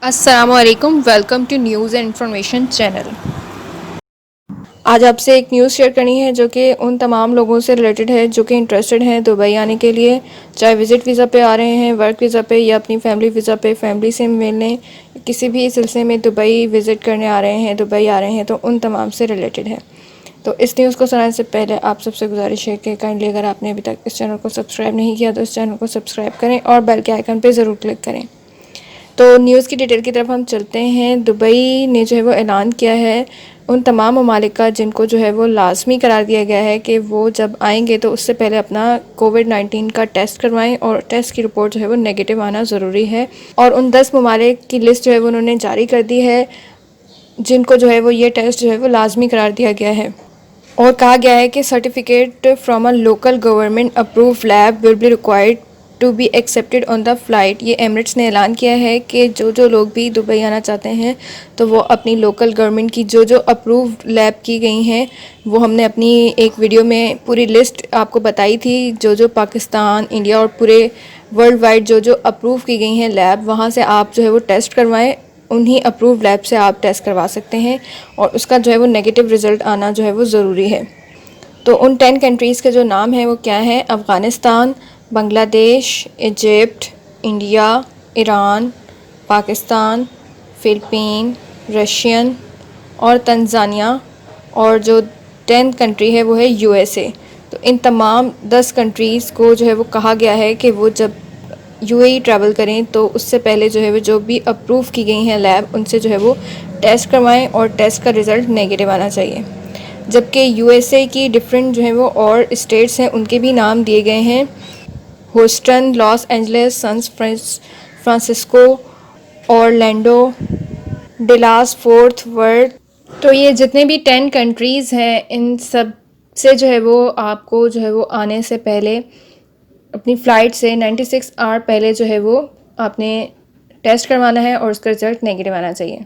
अस्सलामुअलैकुम, welcome to news and information channel. आज आपसे एक न्यूज़ शेयर करनी है जो कि उन तमाम लोगों से रिलेटेड है जो कि इंटरेस्टेड हैं दुबई आने के लिए, चाहे विज़िट वीज़ा पे आ रहे हैं, वर्क वीज़ा पे या अपनी फैमिली वीज़ा पे फैमिली से मिलने, किसी भी सिलसिले में दुबई विज़िट करने आ रहे हैं, दुबई आ रहे हैं, तो उन तमाम से रिलेटेड है। तो इस न्यूज़ को सुनाने से पहले आप सबसे गुजारिश है कि काइंडली अगर आपने अभी तक इस चैनल को सब्सक्राइब नहीं किया तो इस चैनल को सब्सक्राइब करें और बेल के आइकन पर ज़रूर क्लिक करें। तो न्यूज़ की डिटेल की तरफ हम चलते हैं। दुबई ने जो है वो ऐलान किया है उन तमाम ममालिक का जिनको जो है वो लाजमी करार दिया गया है कि वो जब आएंगे तो उससे पहले अपना कोविड-19 का टेस्ट करवाएं और टेस्ट की रिपोर्ट जो है वो नेगेटिव आना ज़रूरी है। और उन 10 ममालिक की लिस्ट जो है वो उन्होंने जारी कर दी है जिनको जो है वो ये टेस्ट जो है वो लाजमी करार दिया गया है। और कहा गया है कि certificate from a local government approve lab will be required to be accepted on the flight. ये एमिरेट्स ने ऐलान किया है कि जो लोग भी दुबई आना चाहते हैं तो वो अपनी लोकल गवर्नमेंट की जो अप्रूव लैब की गई हैं, वो हमने अपनी एक वीडियो में पूरी लिस्ट आपको बताई थी। जो पाकिस्तान, इंडिया और पूरे वर्ल्ड वाइड जो अप्रूव की गई हैं लैब, वहाँ से आप जो है वो टेस्ट करवाएं। उन्हीं अप्रूव लैब से आप टेस्ट करवा सकते हैं और उसका जो है वो नेगेटिव रिज़ल्ट आना जो है वो ज़रूरी है। तो उन 10 कंट्रीज़ के जो नाम हैं वो क्या हैं? Afghanistan, Bangladesh, Egypt, India, Iran, Pakistan, Philippine, Russian और तंजानिया। और जो 10th कंट्री है वो है यूएसए। तो इन तमाम 10 कंट्रीज़ को जो है वो कहा गया है कि वो जब यूएई ट्रैवल करें तो उससे पहले जो है वो जो भी अप्रूव की गई हैं लैब, उनसे जो है वो टेस्ट करवाएं और टेस्ट का रिज़ल्ट नेगेटिव आना चाहिए। जबकि यूएसए की डिफरेंट जो है वो और स्टेट्स हैं उनके भी नाम दिए गए हैं: Houston, Los Angeles, Francisco, Orlando, Dallas, fort worth. तो ये जितने भी 10 कंट्रीज़ हैं इन सब से जो है वो आपको जो है वो आने से पहले अपनी फ़्लाइट से 96 आवर पहले जो है वो आपने टेस्ट करवाना है और उसका रिज़ल्ट नेगेटिव आना चाहिए।